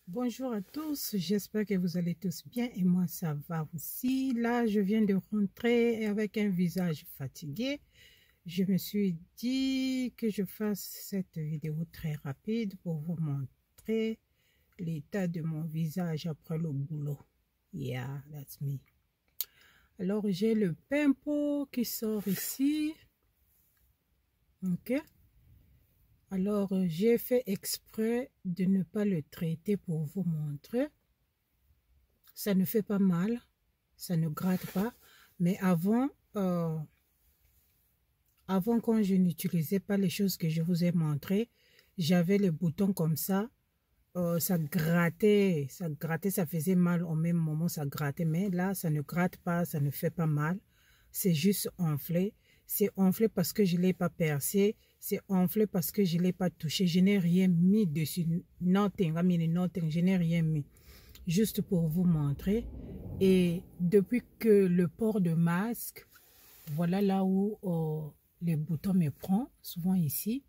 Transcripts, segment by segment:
Bonjour à tous, j'espère que vous allez tous bien et moi ça va aussi. Là, je viens de rentrer avec un visage fatigué. Je me suis dit que je fasse cette vidéo très rapide pour vous montrer l'état de mon visage après le boulot. Yeah, that's me. Alors, j'ai le pimple qui sort ici. Ok. Alors, j'ai fait exprès de ne pas le traiter pour vous montrer. Ça ne fait pas mal, ça ne gratte pas. Mais avant quand je n'utilisais pas les choses que je vous ai montrées, j'avais les boutons comme ça. Ça grattait, ça faisait mal au même moment, ça grattait. Mais là, ça ne gratte pas, ça ne fait pas mal. C'est juste enflé. C'est enflé parce que je ne l'ai pas percé. C'est enflé parce que je ne l'ai pas touché. Je n'ai rien mis dessus. Nothing, I mean nothing. Je n'ai rien mis. Juste pour vous montrer. Et depuis que le port de masque, voilà là où les boutons me prend, souvent ici.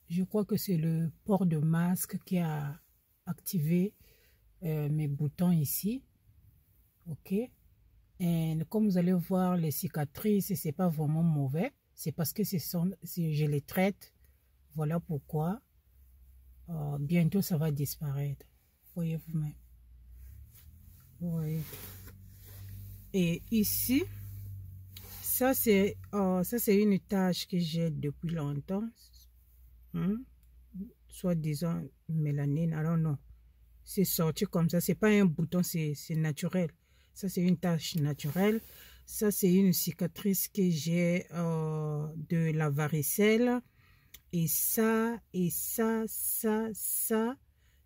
Je crois que c'est le port de masque qui a activé mes boutons ici. Ok. Et comme vous allez voir, les cicatrices, c'est pas vraiment mauvais. C'est parce que je les traite. Voilà pourquoi. Bientôt, ça va disparaître. Voyez vous-même. Voyez. Et ici, ça c'est une tâche que j'ai depuis longtemps. Soit disant mélanine, alors non. C'est sorti comme ça. C'est pas un bouton, c'est naturel. Ça, c'est une tache naturelle. Ça, c'est une cicatrice que j'ai de la varicelle. Et ça,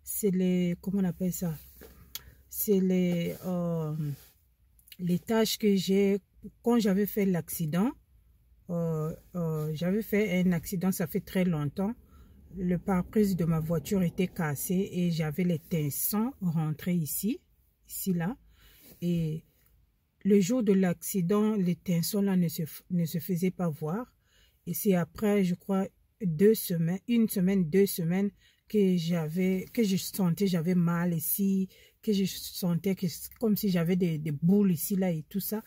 c'est les... Comment on appelle ça? C'est les taches que j'ai quand j'avais fait l'accident. J'avais fait un accident, ça fait très longtemps. Le pare-brise de ma voiture était cassé et j'avais les tensons rentrés ici, là. Et le jour de l'accident, les tensons là ne se faisaient pas voir. Et c'est après, je crois, 2 semaines, 1 semaine, 2 semaines que je sentais j'avais mal ici, que je sentais comme si j'avais des boules ici, là et tout ça.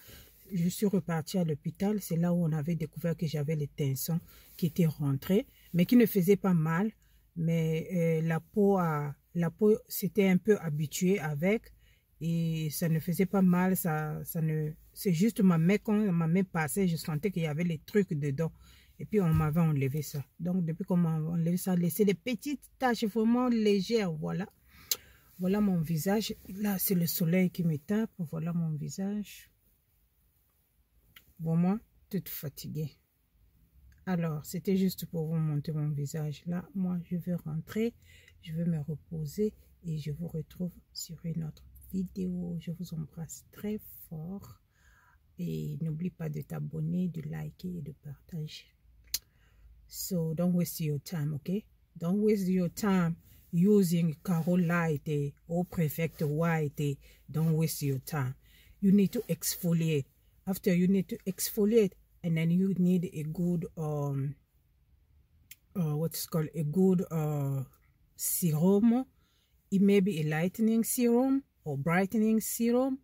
Je suis repartie à l'hôpital. C'est là où on avait découvert que j'avais les tensons qui étaient rentrés, mais qui ne faisaient pas mal. Mais la peau s'était un peu habituée avec et ça ne faisait pas mal. C'est juste ma main, quand ma main passait, je sentais qu'il y avait les trucs dedans. Et puis on m'avait enlevé ça. Donc depuis qu'on m'a enlevé ça, laissé des petites taches vraiment légères. Voilà. Voilà mon visage. Là, c'est le soleil qui me tape. Voilà mon visage. Vraiment toute fatiguée. Alors, c'était juste pour vous montrer mon visage. Là, moi, je vais rentrer, je vais me reposer et je vous retrouve sur une autre vidéo. Je vous embrasse très fort et n'oublie pas de t'abonner, de liker et de partager. So, don't waste your time, okay? Don't waste your time using Caro Light or Perfect White. Don't waste your time. You need to exfoliate. After, you need to exfoliate, and then you need a good what's called a good serum. It may be a lightening serum or brightening serum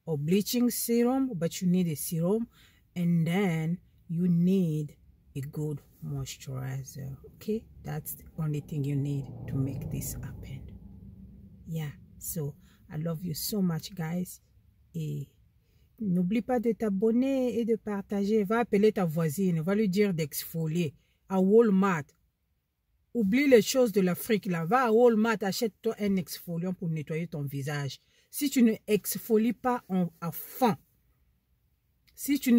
or bleaching serum, but you need a serum, and then you need a good moisturizer. Okay, that's the only thing you need to make this happen. Yeah, so I love you so much, guys. Et n'oublie pas de t'abonner et de partager. Va appeler ta voisine, va lui dire d'exfolier à Walmart. Oublie les choses de l'Afrique là. Va à Walmart, achète-toi un exfoliant pour nettoyer ton visage. Si tu ne exfolies pas à fond, si tu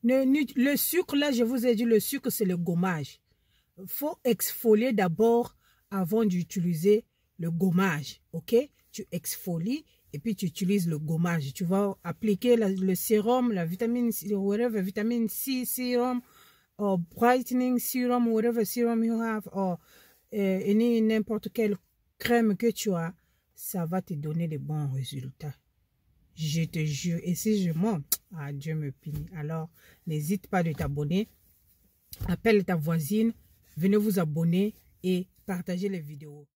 le sucre là, je vous ai dit, le sucre c'est le gommage. Il faut exfolier d'abord avant d'utiliser le gommage. Ok? Tu exfolies. Et puis tu utilises le gommage. Tu vas appliquer le sérum, la vitamine C, whatever vitamine C serum, or brightening serum, whatever serum you have, or n'importe quelle crème que tu as, ça va te donner de bons résultats. Je te jure. Et si je mens, ah, Dieu me punit. Alors, n'hésite pas de t'abonner. Appelle ta voisine, venez vous abonner et partagez les vidéos.